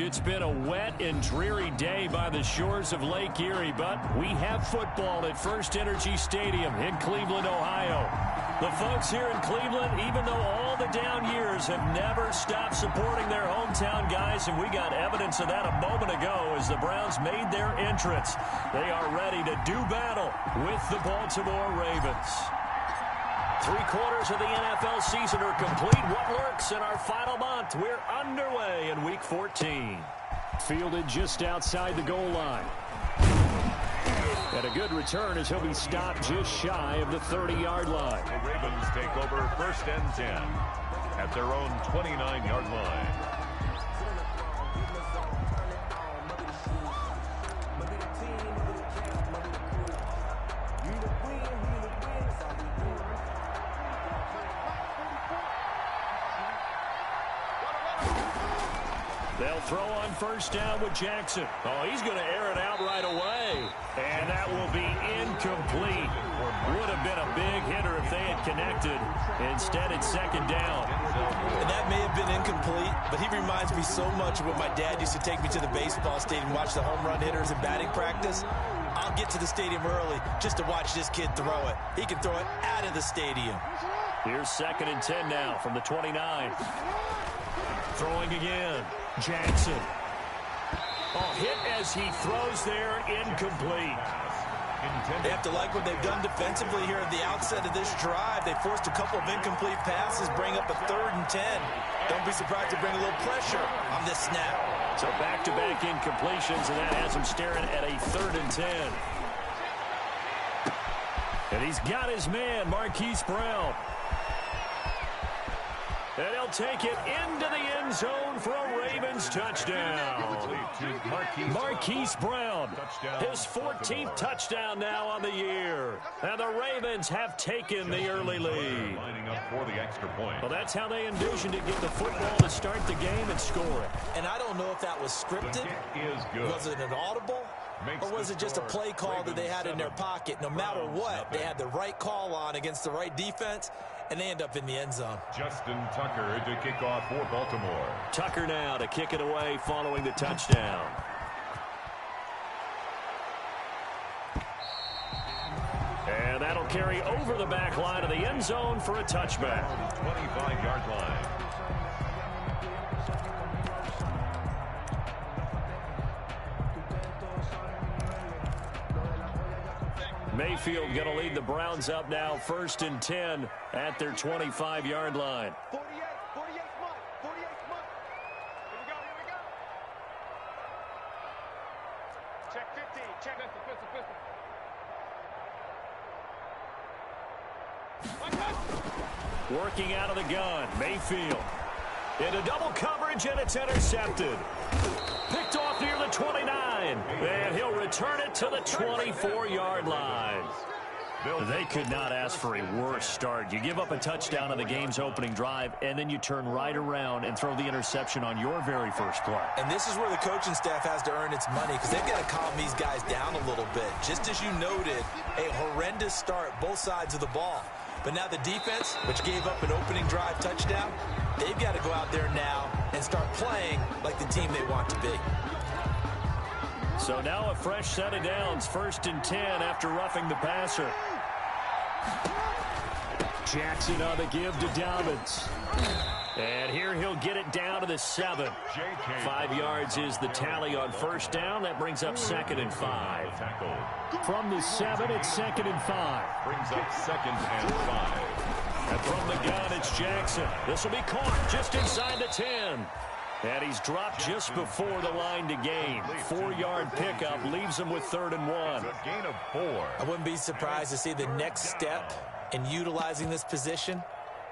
It's been a wet and dreary day by the shores of Lake Erie, but we have football at First Energy Stadium in Cleveland, Ohio. The folks here in Cleveland, even though all the down years, have never stopped supporting their hometown guys, and we got evidence of that a moment ago as the Browns made their entrance. They are ready to do battle with the Baltimore Ravens. 3/4 of the NFL season are complete. What lurks in our final month? We're underway in Week 14. Fielded just outside the goal line. And a good return as he'll be stopped just shy of the 30-yard line. The Ravens take over 1st and 10 at their own 29-yard line. They'll throw on 1st down with Jackson. Oh, he's going to air it out right away. And that will be incomplete. Would have been a big hitter if they had connected. Instead, it's 2nd down. And that may have been incomplete, but he reminds me so much of when my dad used to take me to the baseball stadium and watch the home run hitters in batting practice. I'll get to the stadium early just to watch this kid throw it. He can throw it out of the stadium. Here's 2nd and 10 now from the 29. Throwing again. Jackson. Oh, hit as he throws there, incomplete. They have to like what they've done defensively here at the outset of this drive. They forced a couple of incomplete passes, bring up a 3rd and 10. Don't be surprised to bring a little pressure on this snap. So back-to-back incompletions, and that has him staring at a 3rd and 10. And he's got his man, Marquise Brown. And he'll take it into the end zone for a Ravens touchdown. Marquise Brown, his 14th touchdown now on the year. And the Ravens have taken the early lead. Lining up for the extra point. Well, that's how they envisioned it, get the football to start the game and score it. And I don't know if that was scripted. Was it an audible? Or was it just a play call that they had in their pocket? No matter what, they had the right call on against the right defense, and they end up in the end zone. Justin Tucker to kick off for Baltimore. Tucker now to kick it away following the touchdown. And that'll carry over the back line of the end zone for a touchback. 25-yard line. Mayfield going to lead the Browns up now, 1st and 10 at their 25-yard line. 48 month. Here we go. Check 15. Check pistol. Working out of the gun, Mayfield. Into double coverage, and it's intercepted. Picked off near the 29, and he'll return it to the 24-yard line. They could not ask for a worse start. You give up a touchdown on the game's opening drive, and then you turn right around and throw the interception on your very first play. And this is where the coaching staff has to earn its money, because they've got to calm these guys down a little bit. Just as you noted, a horrendous start both sides of the ball. But now the defense, which gave up an opening drive touchdown, they've got to go out there now and start playing like the team they want to be. So now a fresh set of downs, 1st and 10 after roughing the passer. Jackson on the give to Dobbins. And here he'll get it down to the 7. 5 yards is the tally on 1st down. That brings up 2nd and 5. From the 7, it's 2nd and 5. Brings up 2nd and 5. And from the gun, it's Jackson. This will be caught just inside the 10. And he's dropped just before the line to gain. 4-yard pickup leaves him with 3rd and 1. A gain of 4. I wouldn't be surprised to see the next step in utilizing this position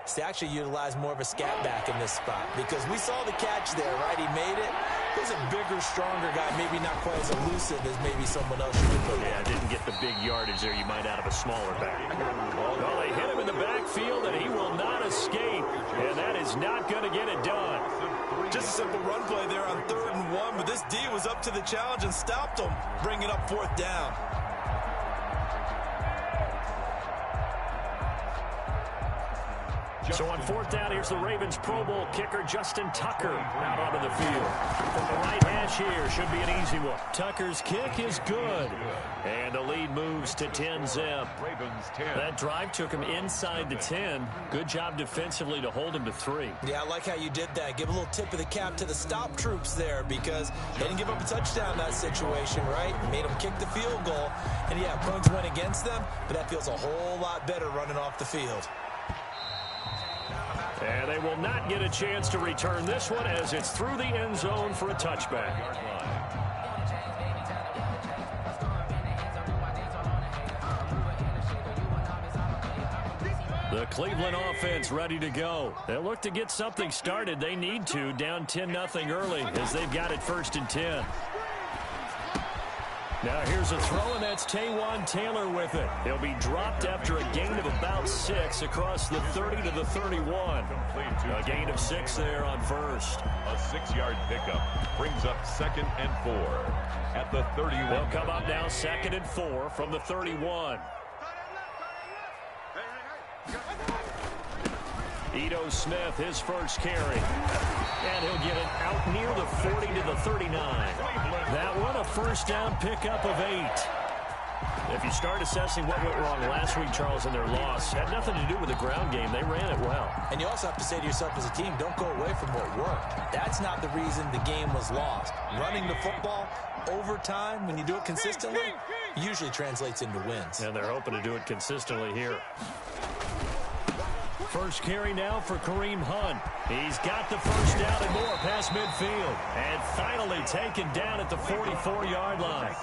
is to actually utilize more of a scat back in this spot, because we saw the catch there, right? He made it. He was a bigger, stronger guy, maybe not quite as elusive as maybe someone else should have put. Yeah, didn't get the big yardage there you might out of a smaller back. Well, they hit him in the backfield, and he will not escape, and that is not going to get it done. Just a simple run play there on 3rd and 1, but this D was up to the challenge and stopped him, bringing up 4th down. So on fourth down, here's the Ravens Pro Bowl kicker, Justin Tucker, out onto the field. From the right hash here, should be an easy one. Tucker's kick is good. And the lead moves to 10-zip. Ravens 10. That drive took him inside the 10. Good job defensively to hold him to 3. Yeah, I like how you did that. Give a little tip of the cap to the stop troops there because they didn't give up a touchdown in that situation, right? Made them kick the field goal. And, yeah, punts went against them, but that feels a whole lot better running off the field. And they will not get a chance to return this one as it's through the end zone for a touchback. The Cleveland offense ready to go. They'll look to get something started. They need to, down 10-0 early as they've got it 1st and 10. Now here's a throw, and that's Taywan Taylor with it. He'll be dropped after a gain of about 6 across the 30 to the 31. A gain of 6 there on first. A 6-yard pickup brings up 2nd and 4 at the 31. They'll come up now 2nd and 4 from the 31. Ito Smith, his first carry. And he'll get it out near the 40 to the 39. That one a first down pickup of 8. If you start assessing what went wrong last week, Charles, in their loss, had nothing to do with the ground game. They ran it well. And you also have to say to yourself as a team, don't go away from what worked. That's not the reason the game was lost. Running the football over time, when you do it consistently, usually translates into wins. And they're hoping to do it consistently here. First carry now for Kareem Hunt. He's got the first down and more past midfield. And finally taken down at the 44-yard line.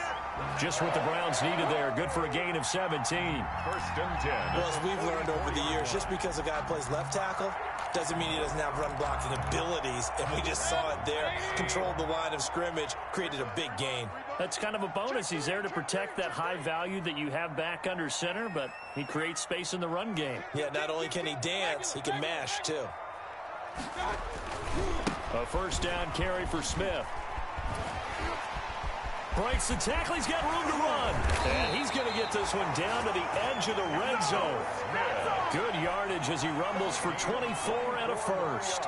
Just what the Browns needed there. Good for a gain of 17. 1st and 10. Well, as we've learned over the years, just because a guy plays left tackle doesn't mean he doesn't have run blocking abilities. And we just saw it there. Controlled the line of scrimmage, created a big gain. That's kind of a bonus. He's there to protect that high value that you have back under center, but he creates space in the run game. Yeah, not only can he dance, he can mash, too. A first down carry for Smith. Breaks the tackle. He's got room to run. And he's going to get this one down to the edge of the red zone. Good yardage as he rumbles for 24 and a first.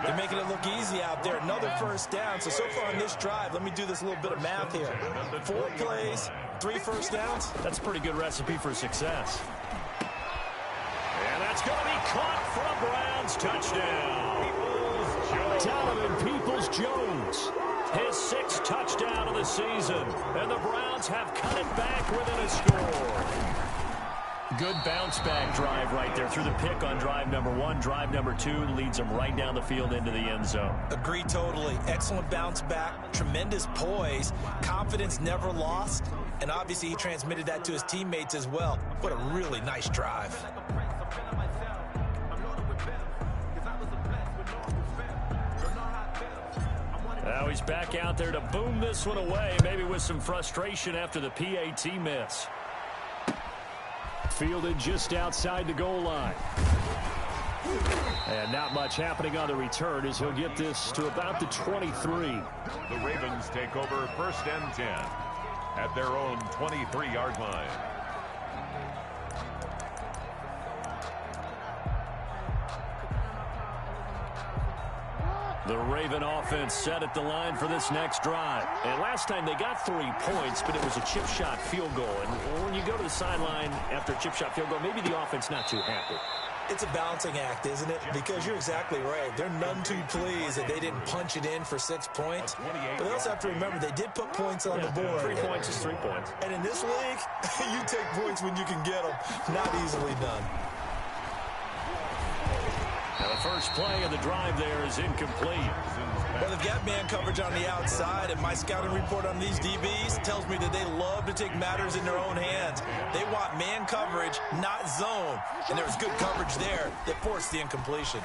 They're making it look easy out there. Another first down. So far on this drive, let me do this little bit of math here. 4 plays, 3 first downs. That's a pretty good recipe for success. And that's going to be caught for a Browns touchdown. Donovan Peoples-Jones. His 6th touchdown of the season. And the Browns have cut it back within a score. Good bounce-back drive right there through the pick on drive number 1. Drive number 2 leads them right down the field into the end zone. Agree totally. Excellent bounce-back, tremendous poise, confidence never lost, and obviously he transmitted that to his teammates as well. What a really nice drive. Now he's back out there to boom this one away, maybe with some frustration after the PAT miss. Fielded just outside the goal line. And not much happening on the return as he'll get this to about the 23. The Ravens take over 1st and 10 at their own 23-yard line. The Raven offense set at the line for this next drive. And last time they got 3 points, but it was a chip shot field goal. And when you go to the sideline after a chip shot field goal, maybe the offense not too happy. It's a balancing act, isn't it? Because you're exactly right. They're none too pleased that they didn't punch it in for 6 points. But they also have to remember they did put points on the board. 3 points is 3 points. And in this league, you take points when you can get them. Not easily done. Now the first play of the drive there is incomplete. Well, they've got man coverage on the outside, and my scouting report on these DBs tells me that they love to take matters in their own hands. They want man coverage, not zone. And there was good coverage there that forced the incompletion.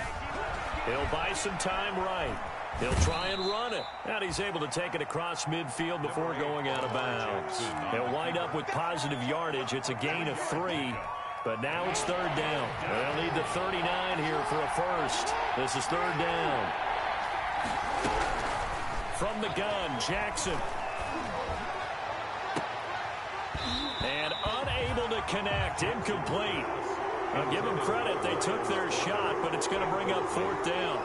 He'll buy some time right. He'll try and run it. And he's able to take it across midfield before going out of bounds. He'll wind up with positive yardage. It's a gain of 3. But now it's 3rd down. They'll need the 39 here for a first. This is 3rd down. From the gun, Jackson. And unable to connect. Incomplete. I'll give them credit. They took their shot, but it's going to bring up 4th down.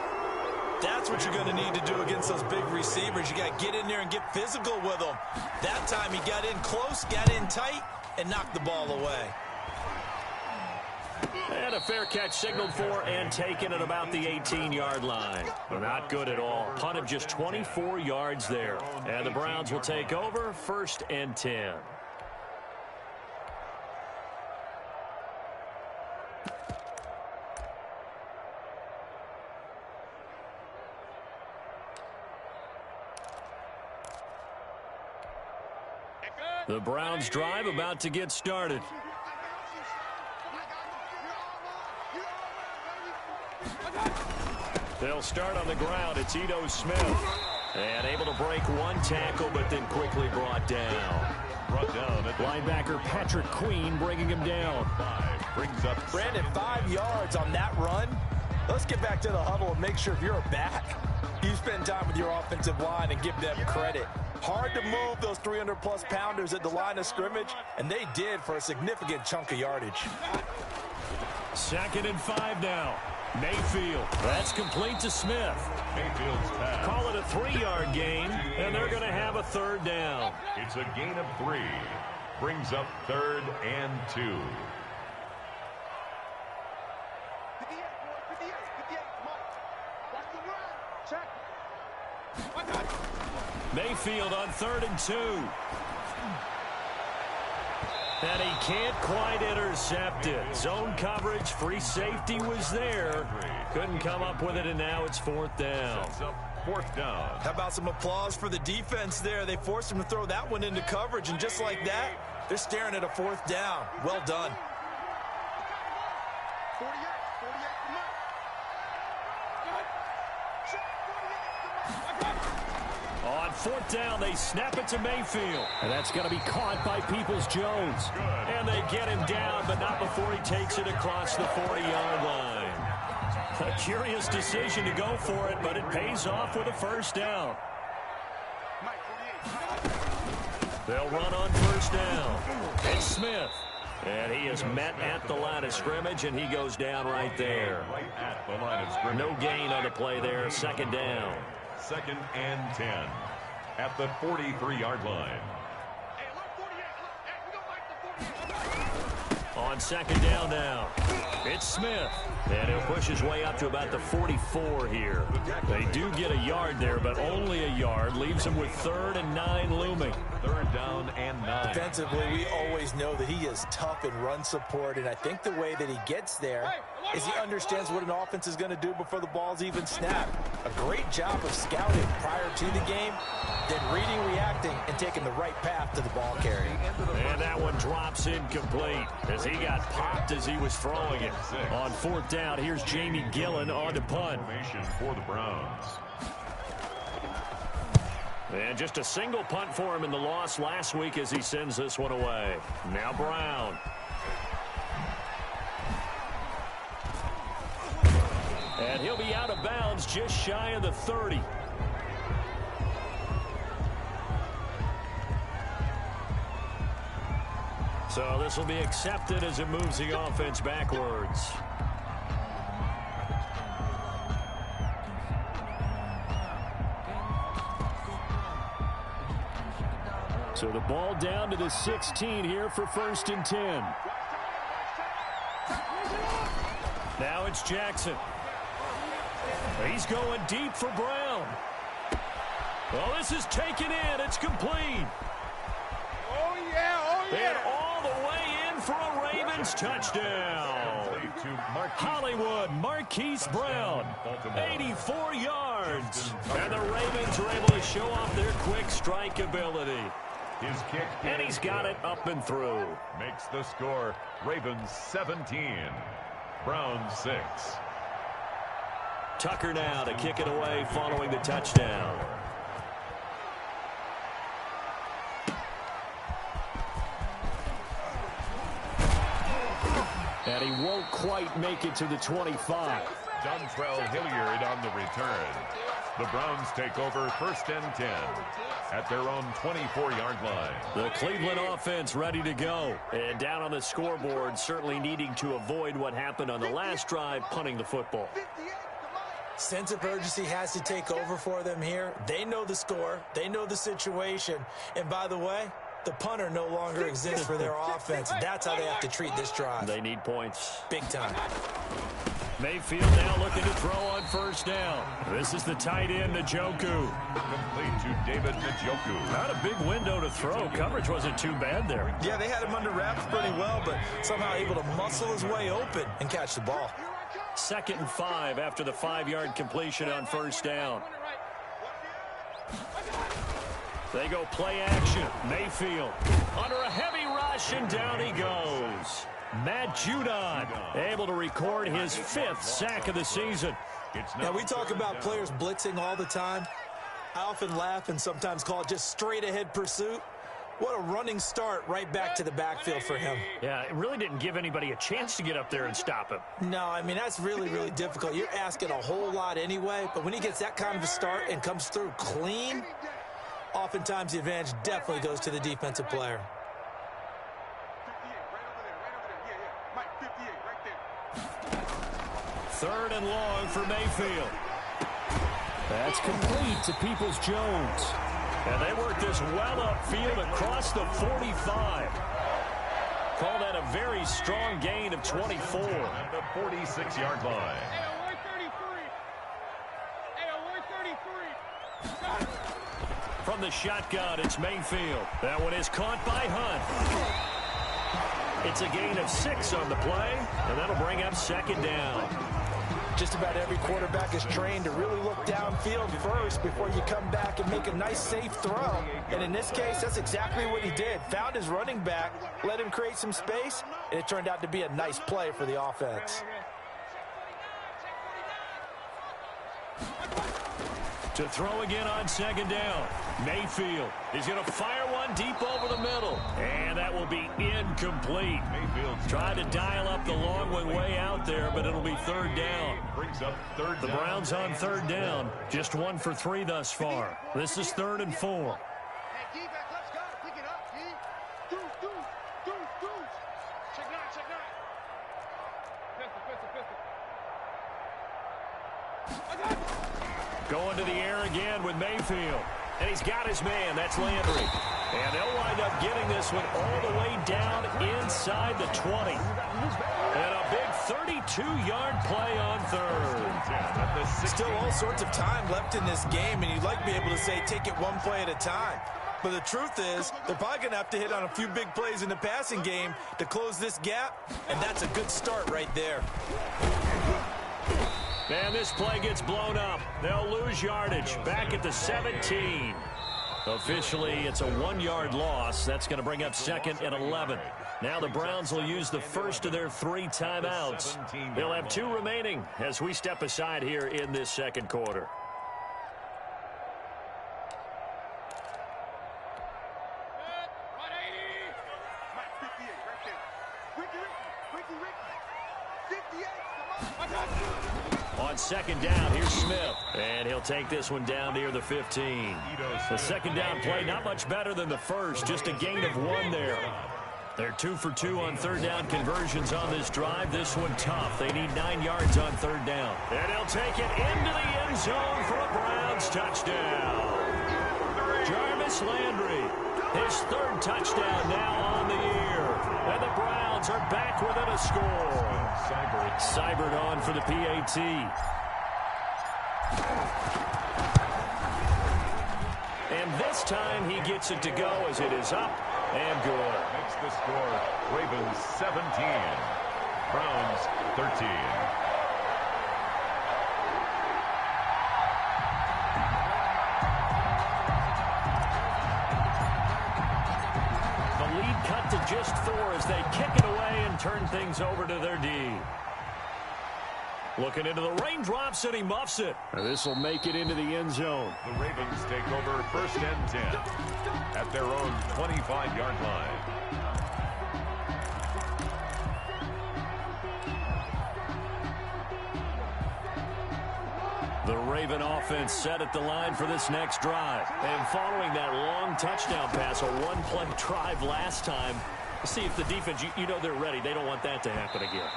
That's what you're going to need to do against those big receivers. You got to get in there and get physical with them. That time he got in close, got in tight, and knocked the ball away. And a fair catch signaled for and taken at about the 18-yard line. Not good at all. Punt of just 24 yards there. And the Browns will take over 1st and 10. The Browns drive about to get started. They'll start on the ground. It's Ito Smith. And able to break one tackle, but then quickly brought down. Linebacker Patrick Queen bringing him down. Brings up Brandon, 5 yards on that run. Let's get back to the huddle and make sure if you're a back, you spend time with your offensive line and give them credit. Hard to move those 300-plus pounders at the line of scrimmage, and they did for a significant chunk of yardage. 2nd and 5 now. Mayfield. That's complete to Smith. Mayfield's pass. Call it a 3-yard gain, and they're going to have a 3rd down. It's a gain of 3. Brings up 3rd and 2. 58, 58, come on. Watch the run. Check. Mayfield on 3rd and 2. And he can't quite intercept it. Zone coverage, free safety was there. Couldn't come up with it, and now it's 4th down. 4th down. How about some applause for the defense there? They forced him to throw that one into coverage, and just like that, they're staring at a 4th down. Well done. 48, come on. Check, 48, come on. On 4th down, they snap it to Mayfield. And that's going to be caught by Peoples-Jones. And they get him down, but not before he takes it across the 40-yard line. A curious decision to go for it, but it pays off with a 1st down. They'll run on 1st down. It's Smith. And he is met at the line of scrimmage, and he goes down right there. Right at the line of scrimmage. No gain on the play there. 2nd down. 2nd and 10 at the 43-yard line. Hey, look, 48, look. Hey, we don't like the 48. On 2nd down now, it's Smith. And he'll push his way up to about the 44 here. They do get a yard there, but only a yard. Leaves him with 3rd and 9 looming. 3rd down and 9. Defensively, we always know that he is tough in run support, and I think the way that he gets there is he understands what an offense is going to do before the ball's even snapped. A great job of scouting prior to the game, then reading, reacting, and taking the right path to the ball carry. And that one drops incomplete as he got popped as he was throwing it. On 4th down, here's Jamie Gillen on to punt. Formation for the Browns. And just a single punt for him in the loss last week as he sends this one away. Now Brown. And he'll be out of bounds just shy of the 30. So this will be accepted as it moves the offense backwards. So the ball down to the 16 here for 1st and 10. Now it's Jackson. He's going deep for Brown. Well, this is taken in. It's complete. Oh, yeah, And all the way in for a Ravens touchdown. Hollywood Marquise Brown, 84 yards. And the Ravens are able to show off their quick strike ability. His kick. And he's got it up and through. Makes the score Ravens 17, Browns 6. Tucker now to kick it away following the touchdown. And he won't quite make it to the 25. Dontrell Hilliard on the return. The Browns take over 1st and 10 at their own 24-yard line. The Cleveland offense ready to go. And down on the scoreboard, certainly needing to avoid what happened on the last drive, punting the football. Sense of urgency has to take over for them here. They know the score. They know the situation. And by the way, the punter no longer exists for their offense. That's how they have to treat this drive. They need points. Big time. Mayfield now looking to throw on 1st down. This is the tight end, Njoku. Complete to David Njoku. Not a big window to throw. Coverage wasn't too bad there. Yeah, they had him under wraps pretty well, but somehow able to muscle his way open and catch the ball. 2nd and 5 after the 5-yard completion on 1st down. They go play action. Mayfield under a heavy rush, and down he goes. Matt Judon able to record his 5th sack of the season. Now, we talk about players blitzing all the time. I often laugh and sometimes call it just straight-ahead pursuit. What a running start right back to the backfield for him. Yeah, it really didn't give anybody a chance to get up there and stop him. No, I mean, that's really, really difficult. You're asking a whole lot anyway, but when he gets that kind of a start and comes through clean, oftentimes the advantage definitely goes to the defensive player. 3rd and long for Mayfield. That's complete to Peoples-Jones. And they work this well upfield across the 45. Call that a very strong gain of 24. At the 46-yard line. From the shotgun, it's Mayfield. That one is caught by Hunt. It's a gain of 6 on the play, and that'll bring up 2nd down. Just about every quarterback is trained to really look downfield first before you come back and make a nice, safe throw. And in this case, that's exactly what he did. Found his running back, let him create some space, and it turned out to be a nice play for the offense. To throw again on 2nd down. Mayfield is going to fire one deep over the middle. And that will be incomplete. Mayfield's trying to dial up the long one way out there, but it'll be 3rd down. Brings up 3rd The down. Browns on 3rd down. Just 1 for 3 thus far. This is 3rd and 4. Hey, defense, let's go. Pick it up, D. Deuce. Check 9. Pistol. Going to the air again with Mayfield. And he's got his man. That's Landry. And they'll wind up getting this one all the way down inside the 20. And a big 32-yard play on 3rd. Still all sorts of time left in this game, and you'd like to be able to say take it one play at a time. But the truth is, they're probably going to have to hit on a few big plays in the passing game to close this gap, and that's a good start right there. And this play gets blown up. They'll lose yardage back at the 17. Officially, it's a 1-yard loss. That's going to bring up 2nd and 11. Now the Browns will use the first of their 3 timeouts. They'll have 2 remaining as we step aside here in this 2nd quarter. On 2nd down, here's Smith. And he'll take this one down near the 15. The 2nd down play, not much better than the first. Just a gain of 1 there. They're 2 for 2 on 3rd down conversions on this drive. This one tough. They need 9 yards on 3rd down. And he'll take it into the end zone for a Browns touchdown. Jarvis Landry, his 3rd touchdown now on the year. And the Browns are back within a score. Seibert on for the PAT. And this time he gets it to go as it is up and good. Makes the score Ravens 17, Browns 13. The lead cut to just 4 as they kick it away and turn things over to their D. Looking into the raindrops, and he muffs it. This will make it into the end zone. The Ravens take over 1st and 10 at their own 25-yard line. The Raven offense set at the line for this next drive. And following that long touchdown pass, a one-play drive last time, see if the defense, you know they're ready. They don't want that to happen again.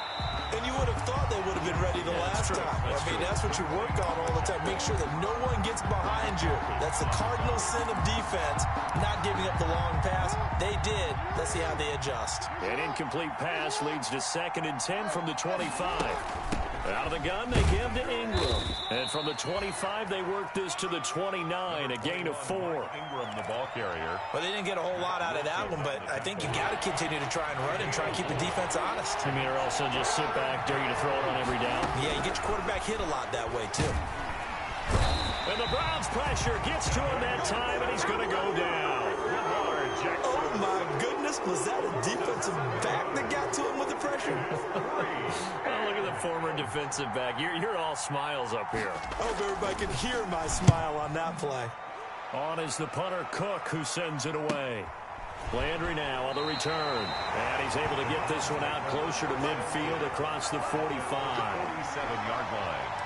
And you would have thought they would have been ready the last time. That's what you work on all the time. Make sure that no one gets behind you. That's the cardinal sin of defense, not giving up the long pass. They did. Let's see how they adjust. An incomplete pass leads to 2nd and 10 from the 25. Out of the gun, they give to Ingram. And from the 25, they work this to the 29, a gain of 4. Ingram, the ball carrier. Well, they didn't get a whole lot out of that one, but I think you got to continue to try and run and try and keep the defense honest. I mean, or also just sit back, dare you to throw it on every down. Yeah, you get your quarterback hit a lot that way, too. And the Browns pressure gets to him that time, and he's going to go down. Oh, my goodness. Was that a defensive back that got to him with the pressure? Oh, look at the former defensive back. You're all smiles up here. I hope everybody can hear my smile on that play. On is the punter, Cook, who sends it away. Landry now on the return. And he's able to get this one out closer to midfield across the 45. 47-yard line.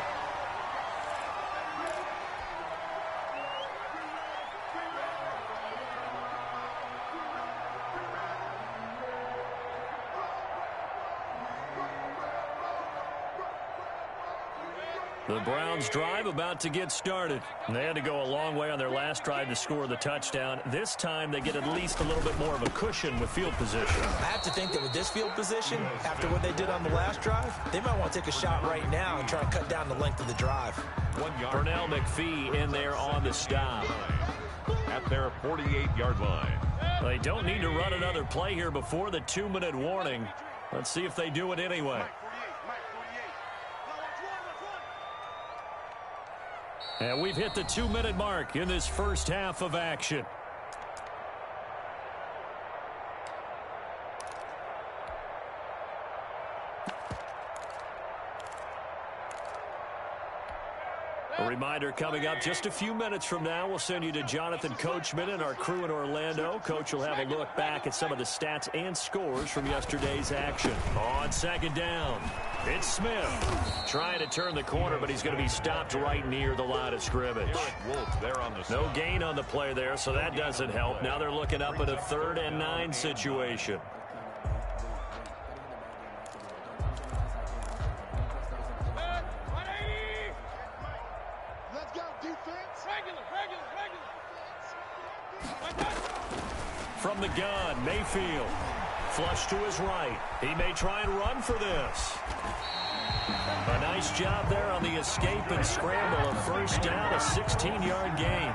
The Browns drive about to get started. They had to go a long way on their last drive to score the touchdown. This time they get at least a little bit more of a cushion with field position. I have to think that with this field position, after what they did on the last drive, they might want to take a shot right now and try and cut down the length of the drive. 1 yard. Pernell McPhee in there on the stop. At their 48-yard line. They don't need to run another play here before the 2-minute warning. Let's see if they do it anyway. And we've hit the 2-minute mark in this first half of action. A reminder coming up just a few minutes from now, we'll send you to Jonathan Coachman and our crew in Orlando. Coach will have a look back at some of the stats and scores from yesterday's action. On 2nd down, it's Smith trying to turn the corner, but he's going to be stopped right near the line of scrimmage. Wolf there on the No gain on the play there, so that doesn't help. Now they're looking up at a 3rd and 9 situation. From the gun, Mayfield. Flush to his right. He may try and run for this. A nice job there on the escape and scramble. A first down, a 16-yard gain.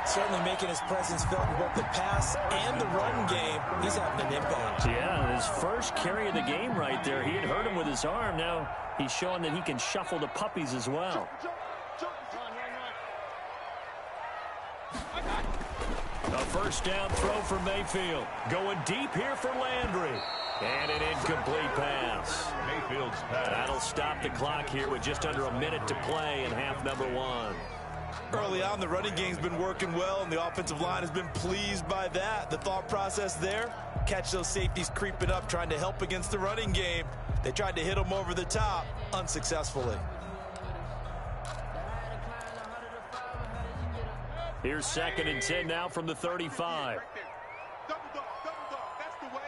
Certainly making his presence felt in both the pass and the run game. He's having an impact. Yeah, his first carry of the game right there. He had hurt him with his arm. Now he's showing that he can shuffle the puppies as well. A first down throw for Mayfield. Going deep here for Landry. And an incomplete pass. Mayfield's pass. That'll stop the clock here with just under a minute to play in half number 1. Early on, the running game's been working well, and the offensive line has been pleased by that. The thought process there, catch those safeties creeping up, trying to help against the running game. They tried to hit them over the top, unsuccessfully. Here's 2nd and 10 now from the 35. Double dog, that's the way.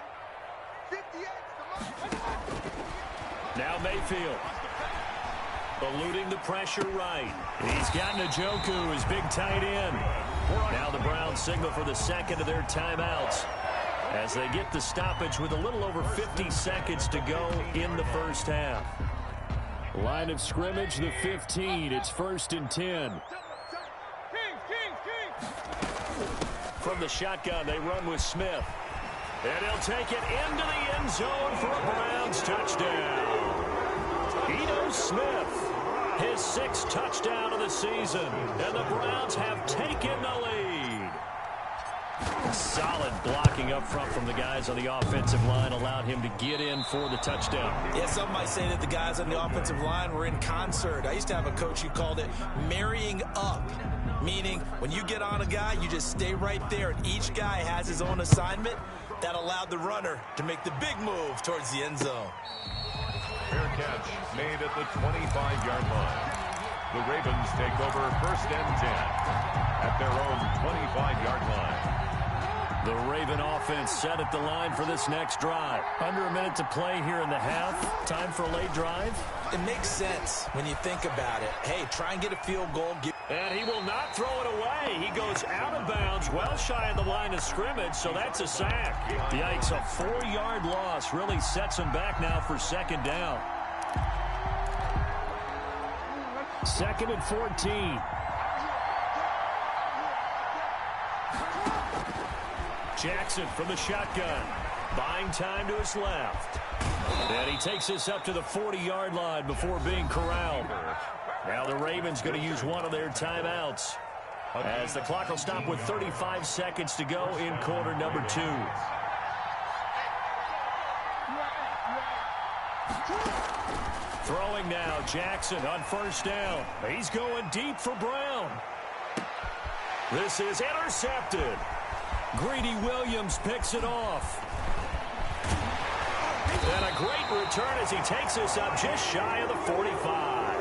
58. Now Mayfield. Eluding the pressure right. He's got Njoku, his big tight end. Now the Browns signal for the 2nd of their timeouts as they get the stoppage with a little over 50 seconds to go in the first half. Line of scrimmage, the 15. It's 1st and 10. From the shotgun, they run with Smith. And he'll take it into the end zone for a Browns touchdown. Ito Smith, his 6th touchdown of the season. And the Browns have taken the lead. Solid blocking up front from the guys on the offensive line allowed him to get in for the touchdown. Yeah, some might say that the guys on the offensive line were in concert. I used to have a coach who called it marrying up, meaning when you get on a guy, you just stay right there, and each guy has his own assignment. That allowed the runner to make the big move towards the end zone. Fair catch made at the 25-yard line. The Ravens take over 1st and 10 at their own 25-yard line. The Raven offense set at the line for this next drive. Under a minute to play here in the half. Time for a late drive. It makes sense when you think about it. Hey, try and get a field goal. And he will not throw it away. He goes out of bounds, well shy of the line of scrimmage, so that's a sack. Yikes, a 4-yard loss really sets him back now for 2nd down. 2nd and 14. Jackson from the shotgun. Buying time to his left. And he takes this up to the 40-yard line before being corralled. Now the Ravens going to use one of their timeouts as the clock will stop with 35 seconds to go in quarter number 2. Throwing now, Jackson on 1st down. He's going deep for Brown. This is intercepted. Greedy Williams picks it off. And a great return as he takes this up just shy of the 45.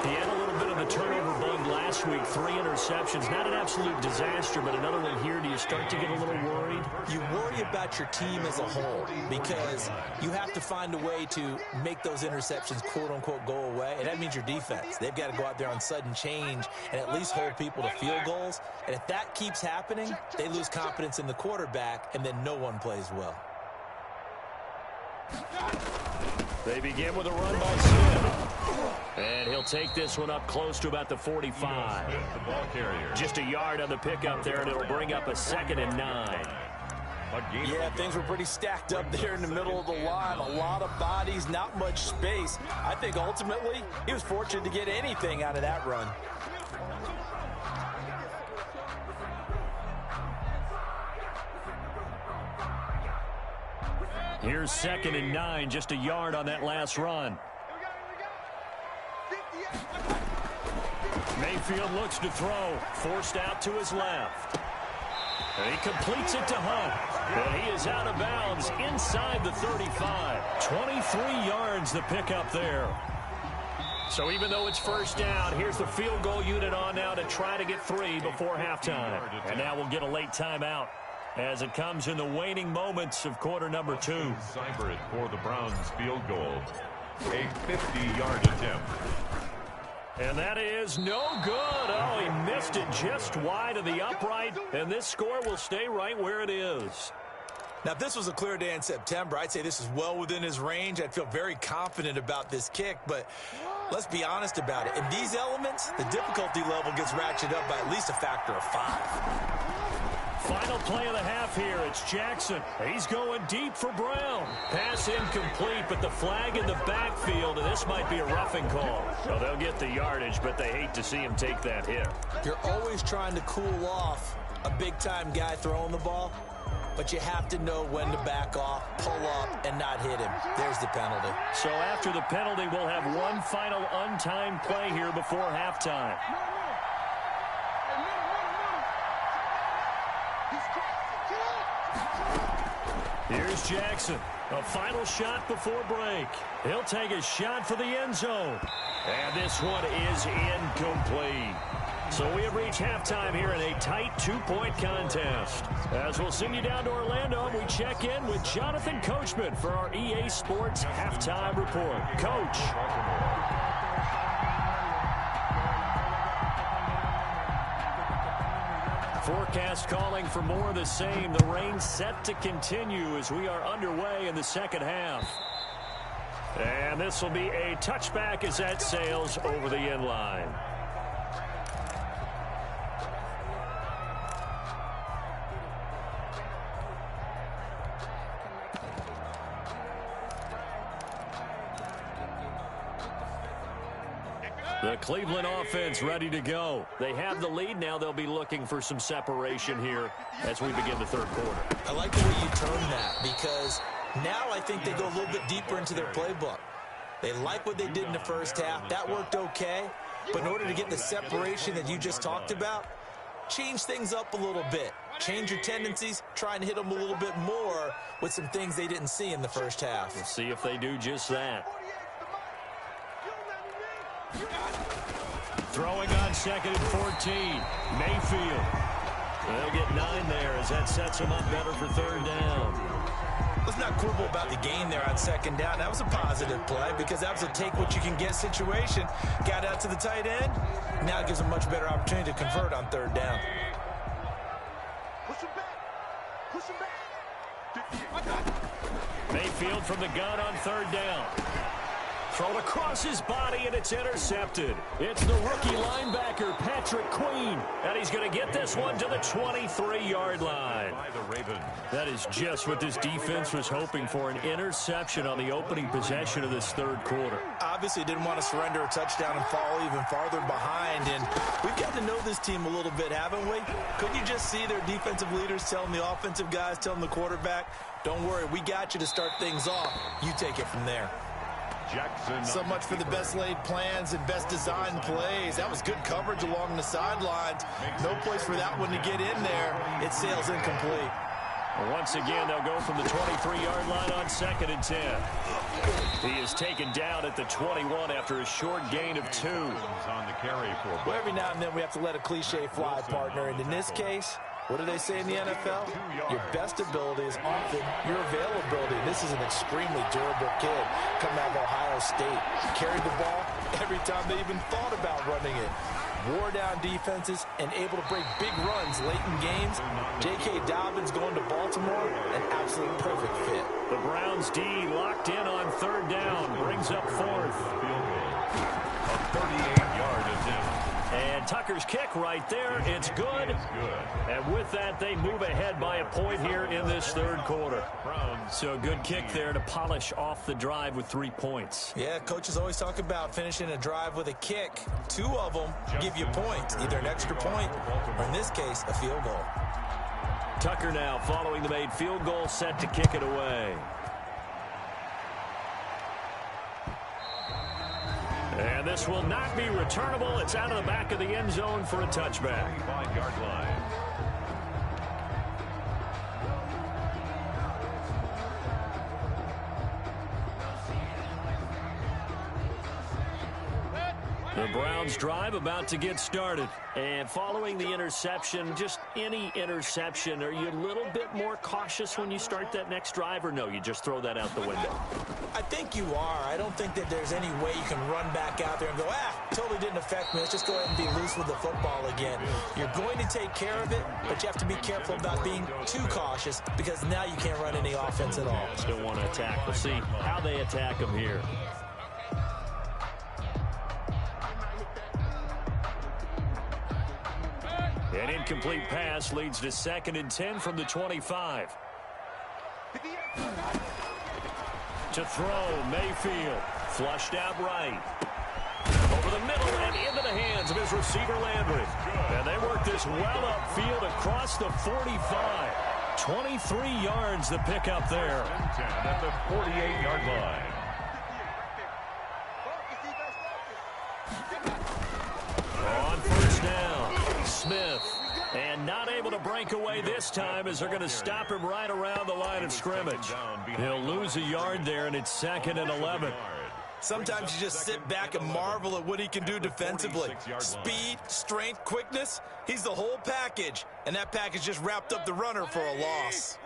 He had a little bit of a turnover bug last week, 3 interceptions. Not an absolute disaster, but another one here. Do you start to get a little worried? You worry about your team as a whole because you have to find a way to make those interceptions, quote-unquote, go away, and that means your defense. They've got to go out there on sudden change and at least hold people to field goals. And if that keeps happening, they lose confidence in the quarterback, and then no one plays well. They begin with a run by Smith. And he'll take this one up close to about the 45. The ball carrier. Just a yard on the pickup there, and it'll bring up a 2nd and 9. Yeah, things were pretty stacked up there in the middle of the line. A lot of bodies, not much space. I think ultimately he was fortunate to get anything out of that run. Here's 2nd and 9, just a yard on that last run. Mayfield looks to throw, forced out to his left. And he completes it to Hunt. And he is out of bounds inside the 35. 23 yards the pickup there. So even though it's 1st down, here's the field goal unit on now to try to get 3 before halftime. And now we'll get a late timeout as it comes in the waning moments of quarter number 2. Cyber it for the Browns field goal. A 50-yard attempt. And that is no good. Oh, he missed it just wide of the upright, and this score will stay right where it is. Now, if this was a clear day in September, I'd say this is well within his range. I'd feel very confident about this kick, but let's be honest about it. In these elements, the difficulty level gets ratcheted up by at least a factor of 5. Final play of the half here. It's Jackson. He's going deep for Brown. Pass incomplete, but the flag in the backfield, and this might be a roughing call. So they'll get the yardage, but they hate to see him take that hit. You're always trying to cool off a big-time guy throwing the ball, but you have to know when to back off, pull up, and not hit him. There's the penalty. So after the penalty, we'll have one final untimed play here before halftime. Here's Jackson. A final shot before break. He'll take a shot for the end zone. And this one is incomplete. So we have reached halftime here in a tight 2-point contest. As we'll send you down to Orlando, we check in with Jonathan Coachman for our EA Sports Halftime Report. Coach. Forecast calling for more of the same. The rain set to continue as we are underway in the second half. And this will be a touchback as that sails over the end line. The Cleveland offense ready to go. They have the lead now. They'll be looking for some separation here as we begin the third quarter. I like the way you turned that because now I think they go a little bit deeper into their playbook. They like what they did in the first half. That worked okay. But in order to get the separation that you just talked about, change things up a little bit. Change your tendencies, try and hit them a little bit more with some things they didn't see in the first half. We'll see if they do just that. Throwing on 2nd and 14. Mayfield. They'll get 9 there as that sets them up better for 3rd down. Let's not quibble about the gain there on 2nd down. That was a positive play because that was a take-what-you-can-get situation. Got out to the tight end. Now it gives them a much better opportunity to convert on 3rd down. Push him back. Push him back. Mayfield from the gun on 3rd down. Thrown across his body, and it's intercepted. It's the rookie linebacker, Patrick Queen, and he's going to get this one to the 23-yard line. That is just what this defense was hoping for, an interception on the opening possession of this 3rd quarter. Obviously didn't want to surrender a touchdown and fall even farther behind, and we've got to know this team a little bit, haven't we? Couldn't you just see their defensive leaders telling the offensive guys, telling the quarterback, don't worry, we got you to start things off. You take it from there. Jackson. So much for the best laid plans and best designed plays. That was good coverage along the sidelines. No place for that one to get in there. It sails incomplete. Once again, they'll go from the 23-yard line on 2nd and 10. He is taken down at the 21 after a short gain of 2. On the carry for well, every now and then we have to let a cliche fly, partner. And in this case, what do they say in the NFL? Your best ability is often your availability. This is an extremely durable kid coming out of Ohio State. Carried the ball every time they even thought about running it. Wore down defenses and able to break big runs late in games. J.K. Dobbins going to Baltimore, an absolute perfect fit. The Browns D locked in on 3rd down, brings up 4th. a 38-yard attempt. And Tucker's kick right there, it's good. And with that, they move ahead by a point here in this 3rd quarter. So a good kick there to polish off the drive with 3 points. Yeah, coaches always talk about finishing a drive with a kick. 2 of them give you points, either an extra point or, in this case, a field goal. Tucker now following the made field goal, set to kick it away. And this will not be returnable. It's out of the back of the end zone for a touchback. 5-yard line. The Browns drive about to get started. And following the interception, just any interception, are you a little bit more cautious when you start that next drive, or no, you just throw that out the window? I think you are. I don't think that there's any way you can run back out there and go, totally didn't affect me. Let's just go ahead and be loose with the football again. You're going to take care of it, but you have to be careful about being too cautious because now you can't run any offense at all. Still want to attack. We'll see how they attack them here. An incomplete pass leads to 2nd and 10 from the 25. To throw, Mayfield. Flushed out right. Over the middle and into the hands of his receiver, Landry. And they work this well upfield across the 45. 23 yards the pickup there. 10 at the 48-yard line. On 1st down, Smith. And not able to break away this time as they're going to stop him right around the line of scrimmage. He'll lose a yard there, and it's 2nd and 11. Sometimes you just sit back and marvel at what he can do defensively. Speed, strength, quickness, he's the whole package. And that package just wrapped up the runner for a loss.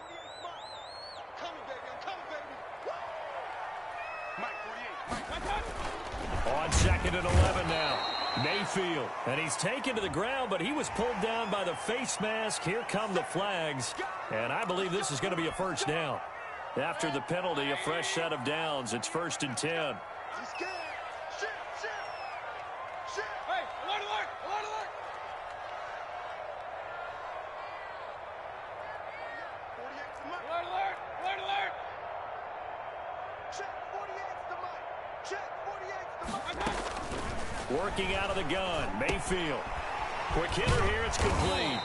On 2nd and 11 now, Mayfield. And he's taken to the ground, but he was pulled down by the face mask. Here come the flags. And I believe this is going to be a 1st down. After the penalty, a fresh set of downs. It's 1st and 10. Hey, alert, alert, alert, alert. 48's the mic. Alert, alert, alert, alert. Check 48's the mic. Check 48's the mic. Working out of the gun, Mayfield. Quick hitter here, it's complete.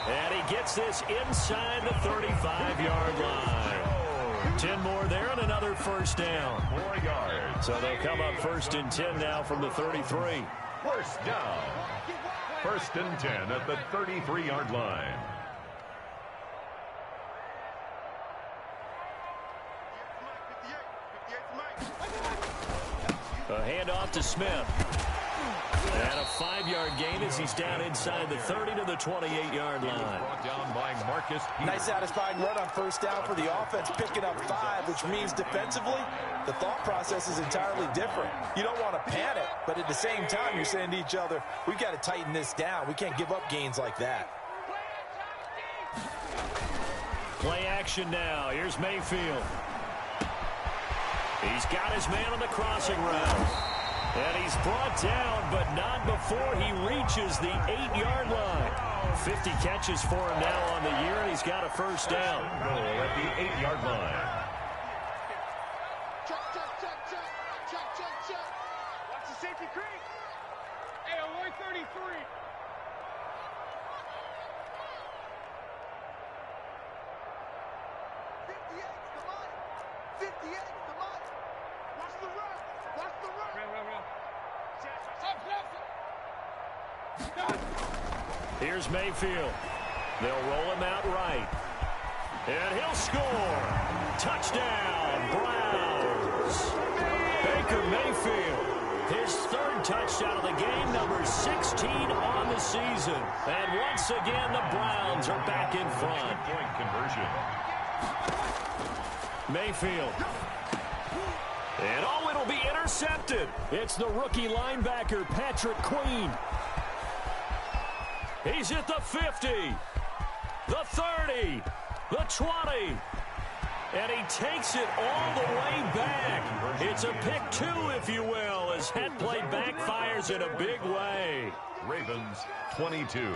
And he gets this inside the 35-yard line. 10 more there and another 1st down. 4 yards. So they'll come up 1st and 10 now from the 33. 1st down. 1st and 10 at the 33-yard line. A handoff to Smith. And a 5-yard gain as he's down inside the 30 to the 28-yard line. Brought down by Marcus Peters. Nice satisfying run on first down for the offense, picking up 5, which means defensively, the thought process is entirely different. You don't want to panic, but at the same time, you're saying to each other, we've got to tighten this down. We can't give up gains like that. Play action now. Here's Mayfield. He's got his man on the crossing route. And he's brought down, but not before he reaches the 8-yard line. 50 catches for him now on the year, and he's got a first down. Goal at the 8-yard line. Check. Watch the safety creep. Hey, alert 33. 58 the mark. Watch the run. Here's Mayfield. They'll roll him out right. And he'll score. Touchdown, Browns. Baker Mayfield. His 3rd touchdown of the game, number 16 on the season. And once again, the Browns are back in front. Point conversion. Mayfield. And oh, it'll be intercepted. It's the rookie linebacker, Patrick Queen. He's at the 50, the 30, the 20. And he takes it all the way back. It's a pick 2, if you will, as that play backfires in a big way. Ravens 22.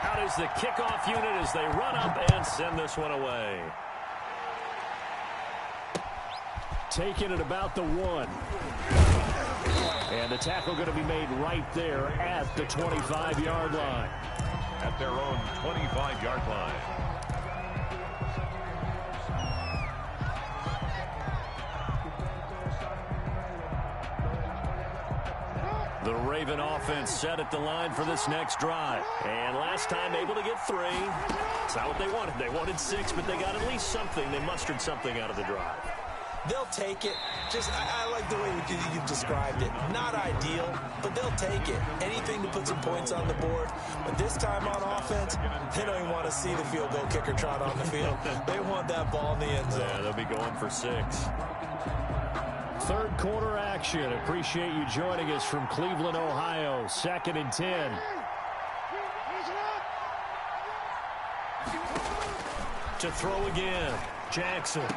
Out is the kickoff unit as they run up and send this one away. Taking it about the 1. And the tackle going to be made right there at the 25-yard line. At their own 25-yard line. The Raven offense set at the line for this next drive. And last time able to get 3. It's not what they wanted. They wanted 6, but they got at least something. They mustered something out of the drive. They'll take it. I like the way you've described it. Not ideal, but they'll take it. Anything to put some points on the board. But this time on offense, they don't even want to see the field goal kicker trot on the field. They want that ball in the end zone. Yeah, they'll be going for 6. 3rd quarter action. Appreciate you joining us from Cleveland, Ohio. 2nd and 10. To throw again. Jackson.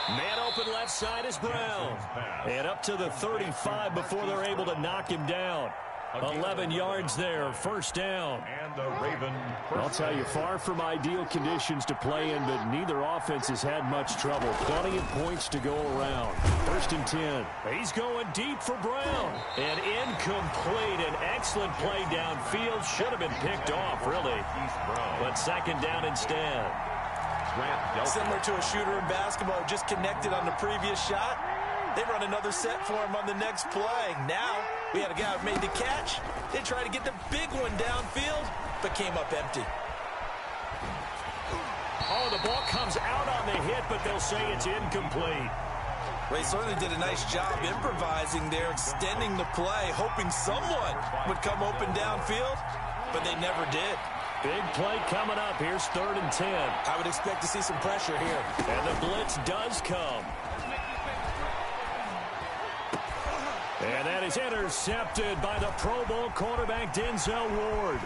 Man open left side is Brown. And up to the 35 before they're able to knock him down. 11 yards there, first down. And the Raven. I'll tell you, far from ideal conditions to play in, but neither offense has had much trouble. Plenty of points to go around. 1st and 10. He's going deep for Brown. And incomplete. An excellent play downfield. Should have been picked off, really. But 2nd down instead. Similar to a shooter in basketball who just connected on the previous shot. They run another set for him on the next play. Now, we had a guy who made the catch. They tried to get the big one downfield, but came up empty. Oh, the ball comes out on the hit, but they'll say it's incomplete. Well, he certainly did a nice job improvising there, extending the play, hoping someone would come open downfield, but they never did. Big play coming up. Here's 3rd and 10. I would expect to see some pressure here. And the blitz does come. And that is intercepted by the Pro Bowl quarterback, Denzel Ward.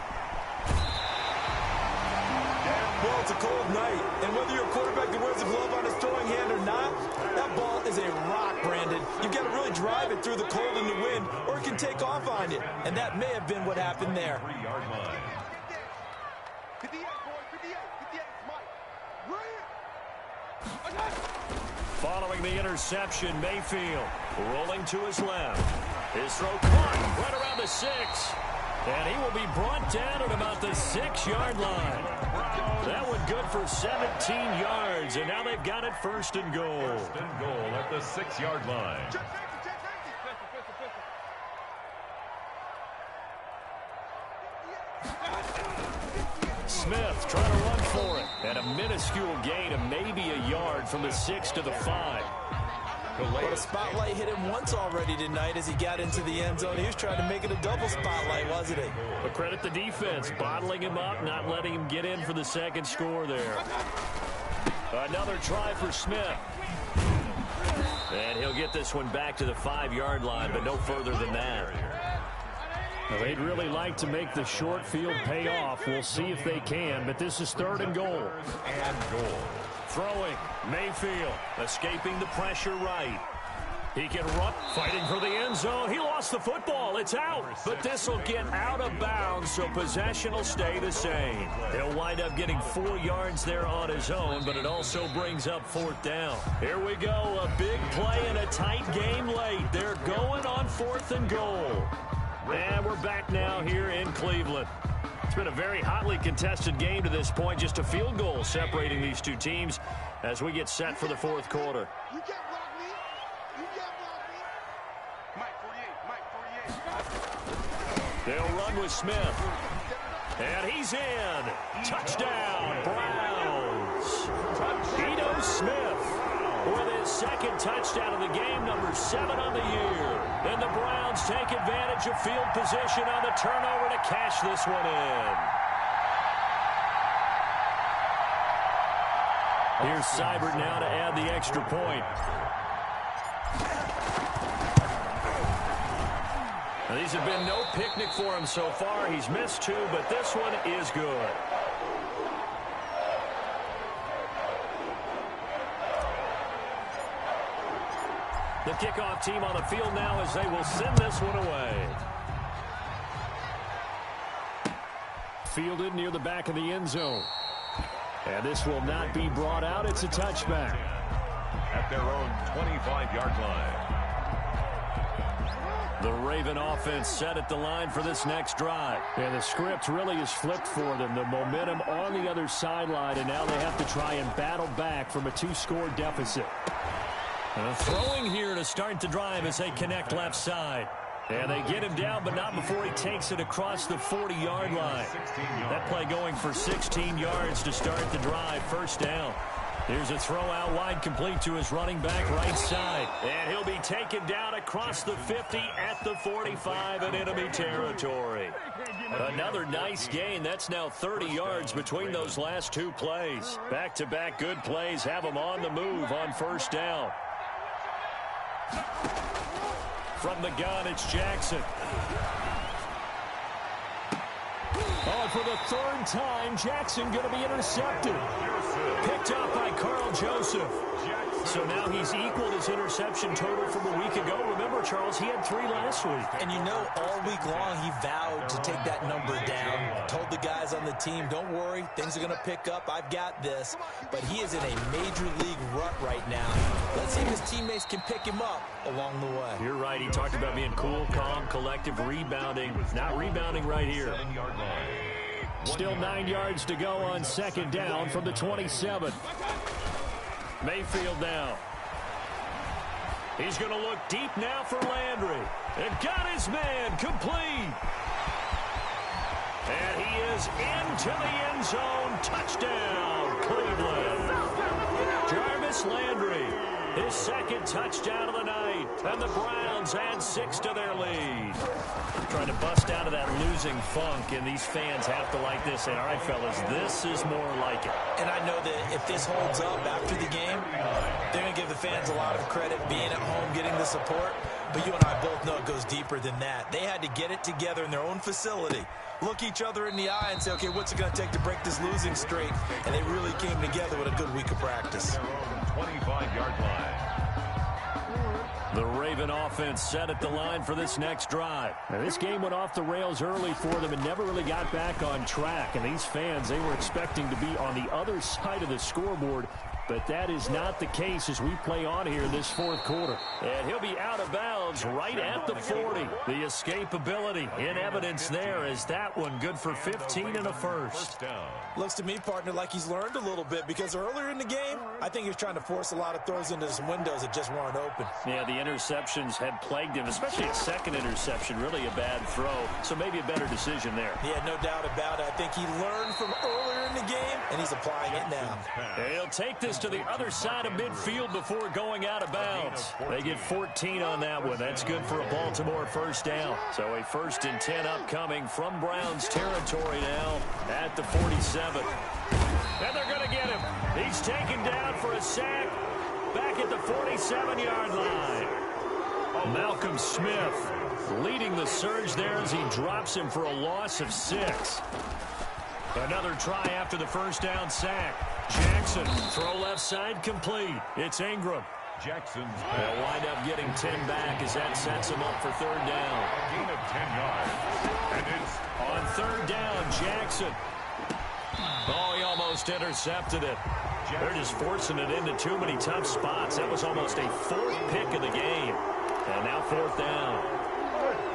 Well, it's a cold night, and whether you're a quarterback that wears a glove on his throwing hand or not, that ball is a rock, Brandon. You've got to really drive it through the cold and the wind, or it can take off on you. And that may have been what happened there. 3-yard line. 58, boy, 58, Mike. Right. Following the interception, Mayfield rolling to his left. His throw caught right around the 6. And he will be brought down at about the 6-yard line. That one good for 17 yards, and now they've got it 1st and goal. 1st and goal at the 6-yard line. Smith trying to run for it. And a minuscule gain of maybe a yard from the 6 to the 5. Well, the spotlight hit him once already tonight as he got into the end zone. He was trying to make it a double spotlight, wasn't he? But credit the defense, bottling him up, not letting him get in for the second score there. Another try for Smith. And he'll get this one back to the 5-yard line, but no further than that. Well, they'd really like to make the short field pay off. We'll see if they can, but this is 3rd and goal. Throwing, Mayfield, escaping the pressure right. He can run, fighting for the end zone. He lost the football. It's out, but this will get out of bounds, so possession will stay the same. He'll wind up getting 4 yards there on his own, but it also brings up 4th down. Here we go, a big play in a tight game late. They're going on 4th and goal. And we're back now here in Cleveland. It's been a very hotly contested game to this point. Just a field goal separating these two teams as we get set for the 4th quarter. You can't block me. You can't block me. Mike 48. They'll run with Smith. And he's in. Touchdown, Browns. Ito Smith with his 2nd touchdown of the game, number 7 on the year. And the Browns take advantage of field position on the turnover to cash this one in. Here's Seibert now to add the extra point. Now, these have been no picnic for him so far. He's missed 2, but this one is good. The kickoff team on the field now as they will send this one away. Fielded near the back of the end zone. And this will not be brought out. It's a touchback. At their own 25-yard line. The Raven offense set at the line for this next drive. And the script really is flipped for them. The momentum on the other sideline, and now they have to try and battle back from a 2-score deficit. Throwing here to start the drive as they connect left side. And they get him down, but not before he takes it across the 40-yard line. That play going for 16 yards to start the drive. 1st down. Here's a throw out wide, complete to his running back right side. And he'll be taken down across the 50 at the 45 in enemy territory. Another nice gain. That's now 30 yards between those last 2 plays. Back-to-back good plays have them on the move on 1st down. From the gun, it's Jackson. Oh, for the 3rd time, Jackson going to be intercepted. Picked up by Carl Joseph. So now he's equaled his interception total from a week ago. Remember, Charles, he had 3 last week. And you know, all week long he vowed to take that number down. Told the guys on the team, don't worry, things are going to pick up. I've got this. But he is in a major league rut right now. Let's see if his teammates can pick him up along the way. You're right. He talked about being cool, calm, collective, rebounding. Not rebounding right here. Still 9 yards to go on 2nd down from the 27. Mayfield now. He's going to look deep now for Landry. And got his man complete. And he is into the end zone. Touchdown, Cleveland. Jarvis Landry, his 2nd touchdown of the night. And the Browns add 6 to their lead. Trying to bust out of that losing funk, and these fans have to like this. And all right, fellas, this is more like it. And I know that if this holds up after the game, they're going to give the fans a lot of credit being at home, getting the support. But you and I both know it goes deeper than that. They had to get it together in their own facility, look each other in the eye and say, okay, what's it going to take to break this losing streak? And they really came together with a good week of practice. 25-yard line. The Raven offense set at the line for this next drive. Now, this game went off the rails early for them and never really got back on track. And these fans, they were expecting to be on the other side of the scoreboard. But that is not the case as we play on here this 4th quarter. And he'll be out of bounds right at the 40. The escapability in evidence there as that one good for 15 and a 1st. Looks to me, partner, like he's learned a little bit because earlier in the game, I think he was trying to force a lot of throws into some windows that just weren't open. Yeah, the interceptions had plagued him, especially a 2nd interception, really a bad throw. So maybe a better decision there. Yeah, no doubt about it. I think he learned from earlier in the game, and he's applying it now. He'll take this to the other side of midfield before going out of bounds. They get 14 on that one. That's good for a Baltimore first down. So a 1st and 10 upcoming from Browns territory now at the 47. And they're going to get him. He's taken down for a sack back at the 47-yard line. Malcolm Smith leading the surge there as he drops him for a loss of 6. Another try after the first down sack. Jackson, throw left side complete. It's Ingram. Jackson's They'll wind up getting 10 back as that sets him up for 3rd down. a gain of 10 yards. And it's On 3rd down, Jackson. Oh, he almost intercepted it. They're just forcing it into too many tough spots. That was almost a 4th pick of the game. And now 4th down.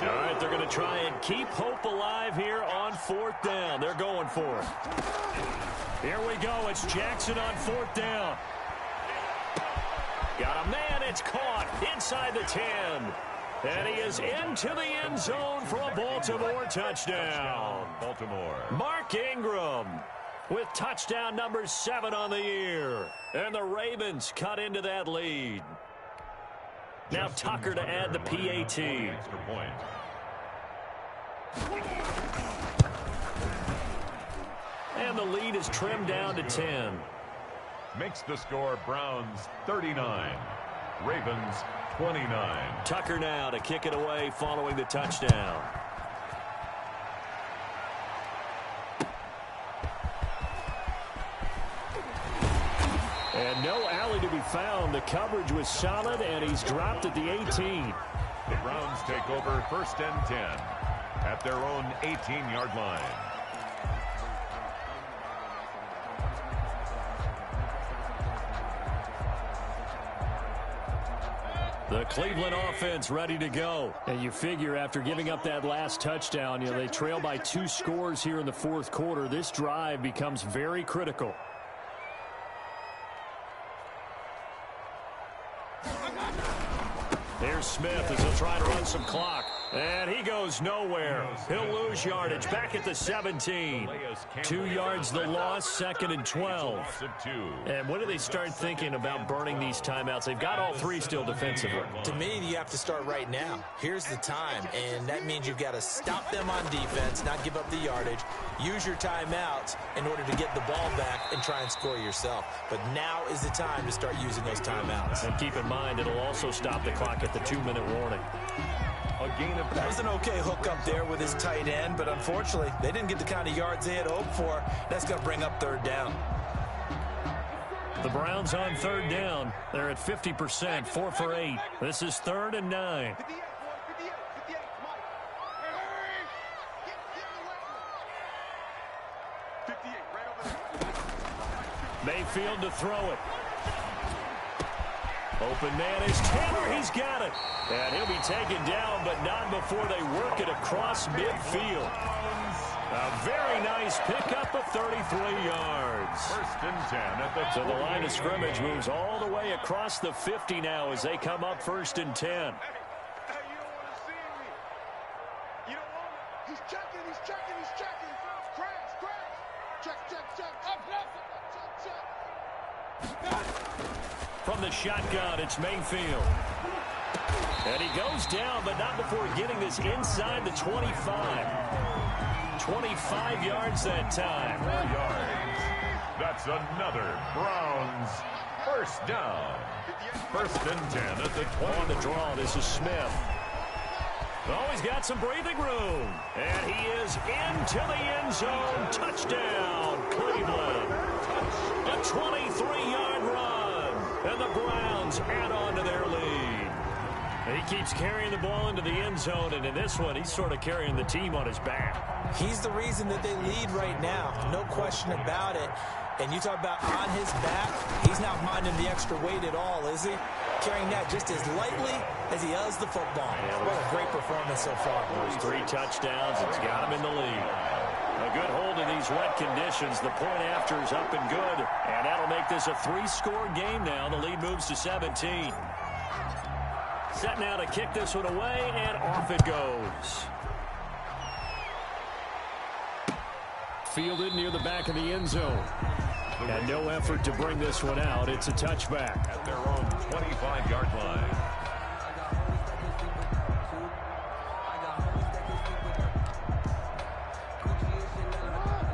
All right, they're going to try and keep hope alive here on 4th down. They're going for it. Here we go. It's Jackson on 4th down. Got a man. It's caught inside the 10. And he is into the end zone for a Baltimore touchdown. Baltimore. Mark Ingram with touchdown number 7 on the year. And the Ravens cut into that lead. Now Tucker to add the PAT. Extra point. And the lead is trimmed down to 10. Makes the score Browns 39. Ravens 29. Tucker now to kick it away following the touchdown. And no alley to be found. The coverage was solid, and he's dropped at the 18. The Browns take over 1st and 10 at their own 18-yard line. The Cleveland offense ready to go. And you figure after giving up that last touchdown, they trail by 2 scores here in the 4th quarter. This drive becomes very critical. Here's Smith as he'll try to run some clock. And he goes nowhere. He'll lose yardage back at the 17. 2 yards the loss, 2nd and 12. And when do they start thinking about burning these timeouts? They've got all 3 still defensively. To me, you have to start right now. Here's the time, and that means you've got to stop them on defense, not give up the yardage, use your timeouts in order to get the ball back and try and score yourself. But now is the time to start using those timeouts. And keep in mind, it'll also stop the clock at the 2-minute warning. That was an okay hook up there with his tight end, but unfortunately, they didn't get the kind of yards they had hoped for. That's going to bring up 3rd down. The Browns on 3rd down. They're at 50%, 4 for 8. This is 3rd and 9. 58, Mike. 58, right over there. Mayfield to throw it. Open man is Taylor. He's got it. And he'll be taken down, but not before they work it across midfield. A very nice pickup of 33 yards. 1st and 10 at the So the line of scrimmage moves all the way across the 50 now as they come up 1st and 10. Hey, you don't want to see me. You don't want it. He's checking. Crash. Check. From the shotgun, it's Mayfield. And he goes down, but not before getting this inside the 25. 25 yards that time. 4 yards. That's another Browns 1st down. 1st and 10 at the 20. On the draw, this is Smith. Oh, he's got some breathing room. And he is into the end zone. Touchdown, Cleveland. A 23-yard run. And the Browns add on to their lead. He keeps carrying the ball into the end zone, and in this one, he's sort of carrying the team on his back. He's the reason that they lead right now. No question about it. And you talk about on his back, he's not minding the extra weight at all, is he? Carrying that just as lightly as he does the football. What a great performance so far. Those 3 touchdowns, it's got him in the lead. A good hold in these wet conditions. The point after is up and good. And that'll make this a 3-score game now. The lead moves to 17. Set now to kick this one away, and off it goes. fielded near the back of the end zone. And no effort to bring this one out. It's a touchback. At their own 25-yard line.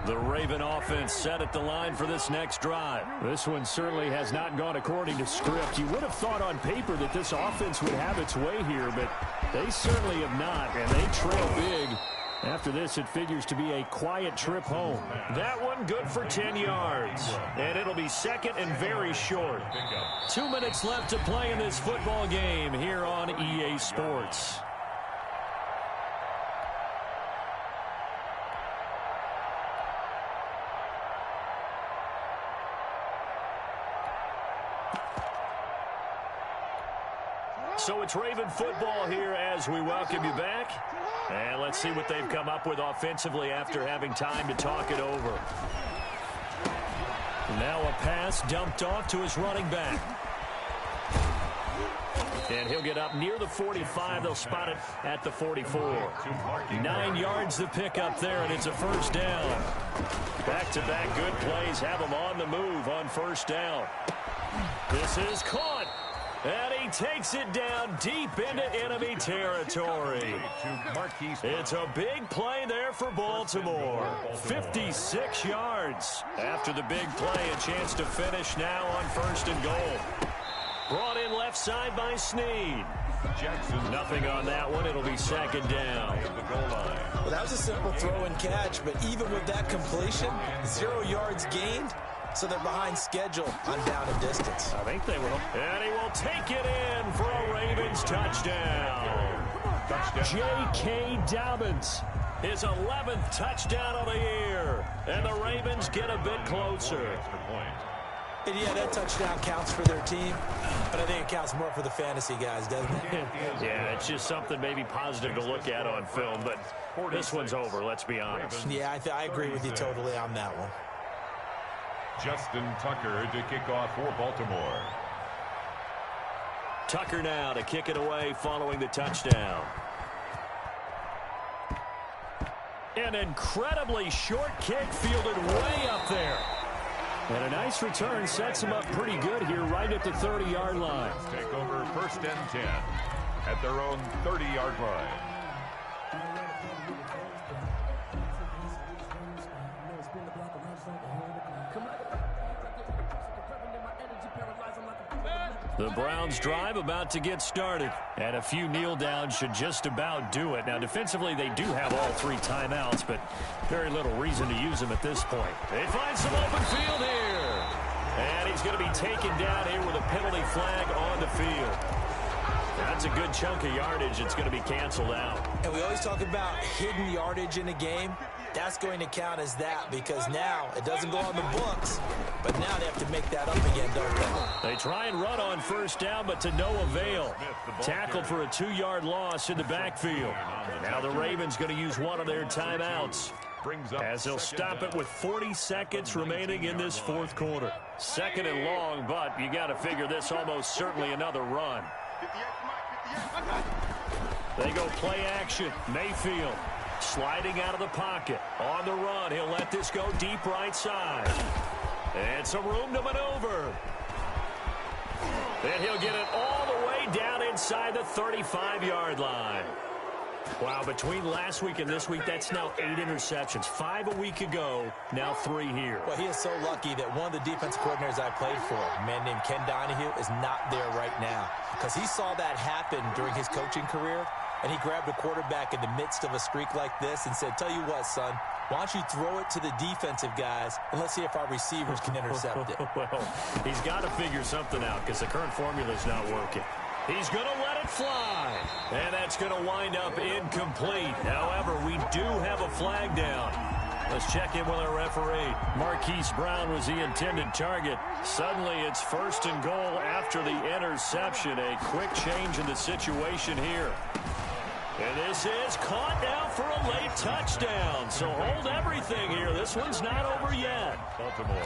The Raven offense set at the line for this next drive. This one certainly has not gone according to script. You would have thought on paper that this offense would have its way here, but they certainly have not, and they trail big. After this, it figures to be a quiet trip home. That one good for 10 yards, and it'll be second and very short. 2 minutes left to play in this football game here on EA Sports. So it's Raven football here as we welcome you back. And let's see what they've come up with offensively after having time to talk it over. Now a pass dumped off to his running back. And he'll get up near the 45. They'll spot it at the 44. 9 yards the pick up there, and it's a first down. Back-to-back good plays have them on the move on first down. This is caught. And he takes it down deep into enemy territory. It's a big play there for Baltimore. 56 yards. After the big play, a chance to finish now on first and goal. Brought in left side by Snead. Nothing on that one. It'll be second down. Well, that was a simple throw and catch, but even with that completion, 0 yards gained. So they're behind schedule on down and distance. I think they will. And he will take it in for a Ravens touchdown. J.K. Dobbins, his 11th touchdown of the year. And the Ravens get a bit closer. And yeah, that touchdown counts for their team, but I think it counts more for the fantasy guys, doesn't it? Yeah, it's just something maybe positive to look at on film, but this one's over, let's be honest. Yeah, I agree with you totally on that one. Justin Tucker to kick off for Baltimore. Tucker now to kick it away following the touchdown. An incredibly short kick fielded way up there. And a nice return sets him up pretty good here right at the 30-yard line. Take over first and 10 at their own 30-yard line. The Browns drive about to get started. And a few kneel downs should just about do it. Now, defensively, they do have all 3 timeouts, but very little reason to use them at this point. They find some open field here. And he's going to be taken down here with a penalty flag on the field. That's a good chunk of yardage. It's going to be canceled out. And we always talk about hidden yardage in a game. That's going to count as that because now it doesn't go on the books, but now they have to make that up again, don't they? They try and run on first down, but to no avail. Tackled for a 2-yard loss in the backfield. Now the Ravens going to use one of their timeouts as they'll stop it with 40 seconds remaining in this fourth quarter. Second and long, but you got to figure this almost certainly another run. They go play action. Mayfield sliding out of the pocket. On the run, he'll let this go deep right side. And some room to maneuver. And he'll get it all the way down inside the 35-yard line. Wow, between last week and this week, that's now 8 interceptions. 5 a week ago, now 3 here. Well, he is so lucky that one of the defensive coordinators I played for, a man named Ken Donahue, is not there right now. Because he saw that happen during his coaching career, and he grabbed a quarterback in the midst of a streak like this and said, tell you what, son, why don't you throw it to the defensive guys, and let's see if our receivers can intercept it. Well, he's got to figure something out because the current formula is not working. He's going to let it fly. And that's going to wind up incomplete. However, we do have a flag down. Let's check in with our referee. Marquise Brown was the intended target. Suddenly, it's first and goal after the interception. A quick change in the situation here. And this is caught now for a late touchdown. So hold everything here. This one's not over yet.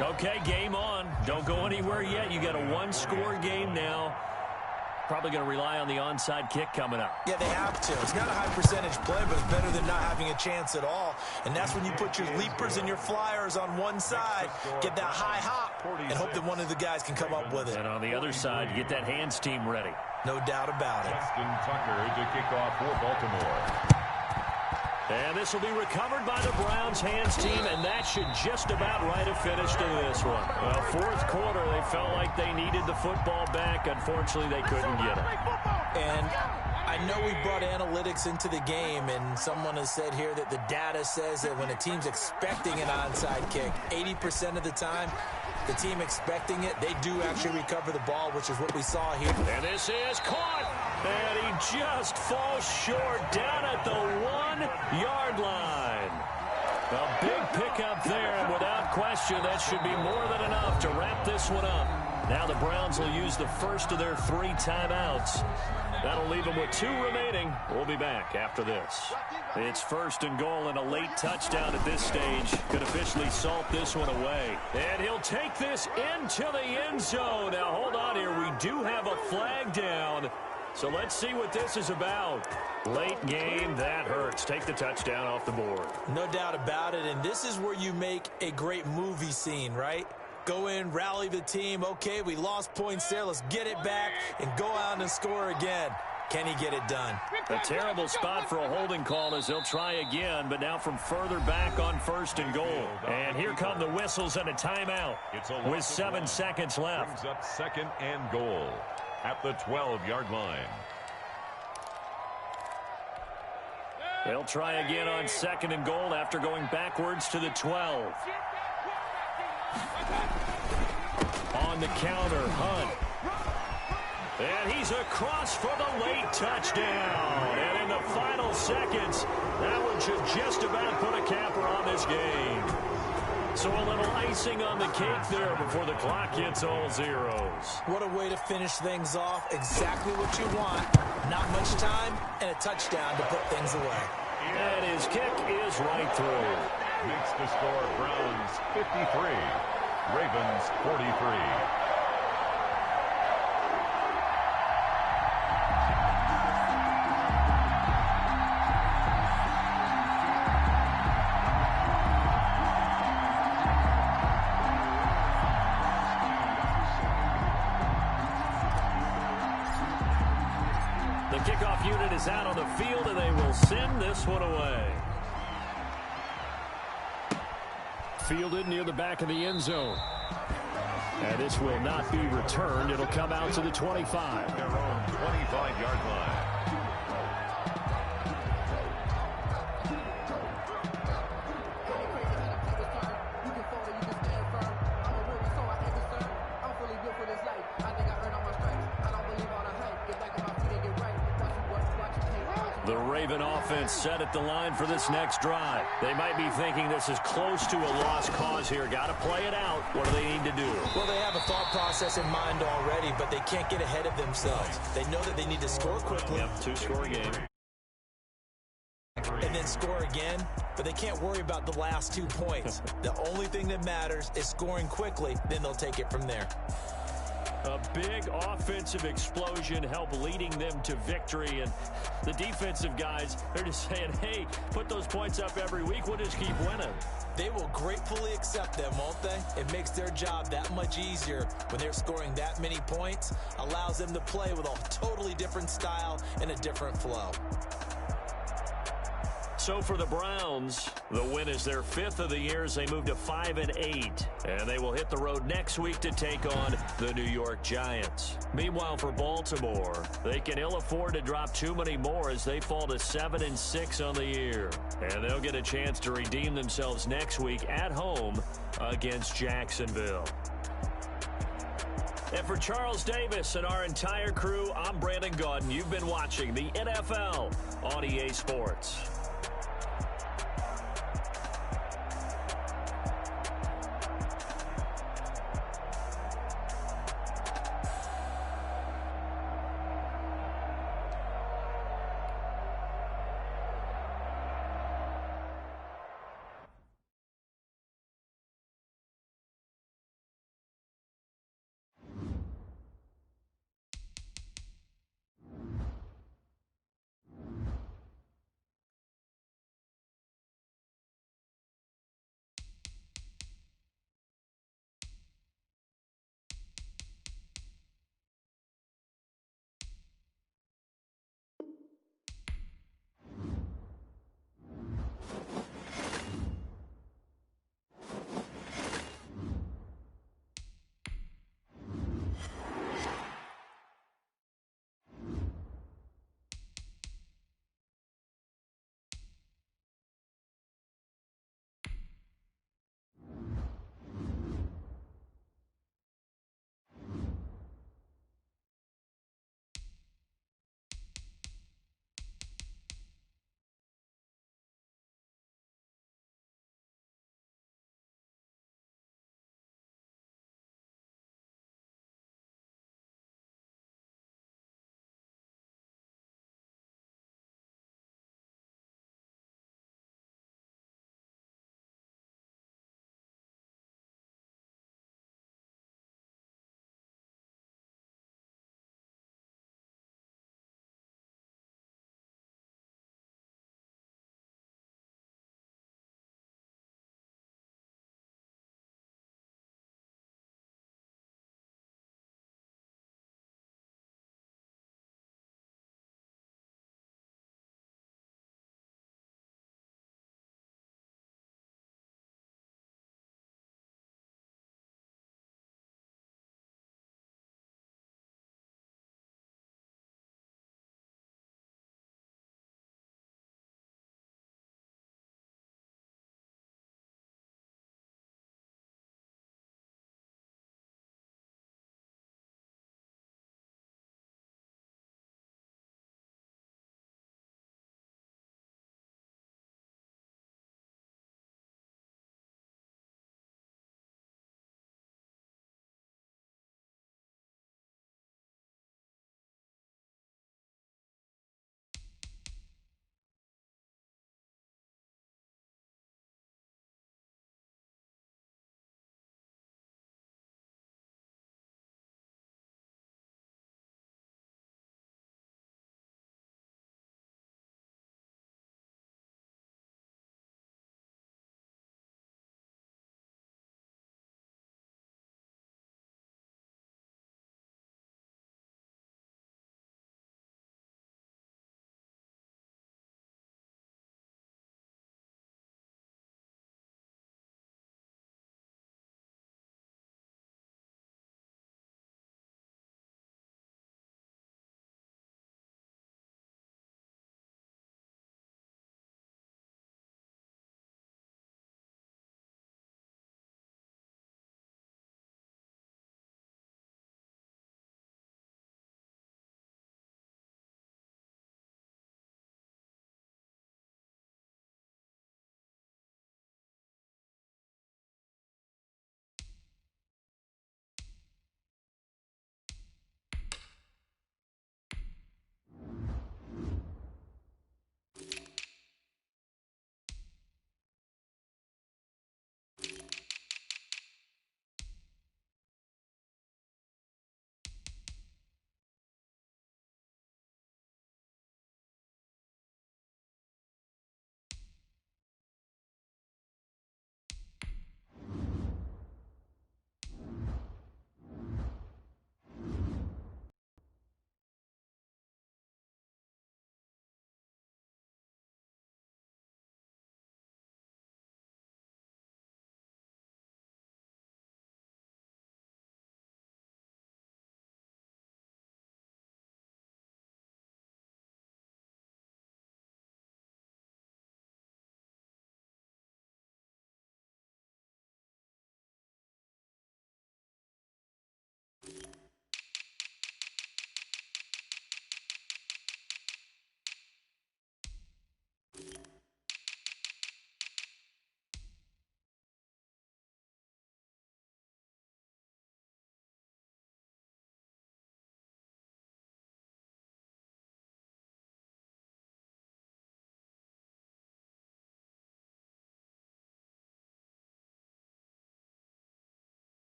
Okay, game on. Don't go anywhere yet. You got a 1-score game now. Probably going to rely on the onside kick coming up. Yeah, they have to. It's not a high percentage play, but it's better than not having a chance at all. And that's when you put your leapers and your flyers on one side, get that high hop, and hope that one of the guys can come up with it. And on the other side, you get that hands team ready. No doubt about it. Justin Tucker to kick off for Baltimore. And this will be recovered by the Browns hands team, and that should just about write a finish to this one. Well, fourth quarter, they felt like they needed the football back. Unfortunately, they couldn't get it. And I know we brought analytics into the game, and someone has said here that the data says that when a team's expecting an onside kick, 80% of the time, the team expecting it, they do actually recover the ball, which is what we saw here. And this is caught. And he just falls short down at the 1-yard line. A big pickup there, and without question, that should be more than enough to wrap this one up. Now the Browns will use the first of their 3 timeouts. That'll leave them with 2 remaining. We'll be back after this. It's first and goal, and a late touchdown at this stage could officially salt this one away. And he'll take this into the end zone. Now hold on here. We do have a flag down. So let's see what this is about. Late game, that hurts. Take the touchdown off the board. No doubt about it, and this is where you make a great movie scene, right? Go in, rally the team. Okay, we lost points there. Let's get it back and go out and score again. Can he get it done? A terrible spot for a holding call as they'll try again, but now from further back on first and goal. And here come the whistles and a timeout with 7 seconds left. Brings up second and goal at the 12-yard line. They'll try again on second and goal after going backwards to the 12. On the counter, Hunt. And he's across for the late touchdown. And in the final seconds, that one should just about put a capper on this game. So a little icing on the cake there before the clock hits all zeros. What a way to finish things off. Exactly what you want. Not much time and a touchdown to put things away. And his kick is right through. Makes the score Browns 53, Ravens 43. Kickoff unit is out on the field, and they will send this one away. Fielded near the back of the end zone. And this will not be returned. It'll come out to the 25. Their own 25-yard line. The Raven offense set at the line for this next drive. They might be thinking this is close to a lost cause here. Got to play it out. What do they need to do? Well, they have a thought process in mind already, but they can't get ahead of themselves. They know that they need to score quickly. Yep, 2-score game. And then score again, but they can't worry about the last 2 points. The only thing that matters is scoring quickly, then they'll take it from there. A big offensive explosion helped leading them to victory, and the defensive guys, they're just saying, hey, put those points up every week, we'll just keep winning. They will gratefully accept them, won't they? It makes their job that much easier when they're scoring that many points, allows them to play with a totally different style and a different flow. So for the Browns, the win is their 5th of the year as they move to 5-8. And they will hit the road next week to take on the New York Giants. Meanwhile, for Baltimore, they can ill afford to drop too many more as they fall to 7-6 on the year. And they'll get a chance to redeem themselves next week at home against Jacksonville. And for Charles Davis and our entire crew, I'm Brandon Gaudin. You've been watching the NFL on EA Sports.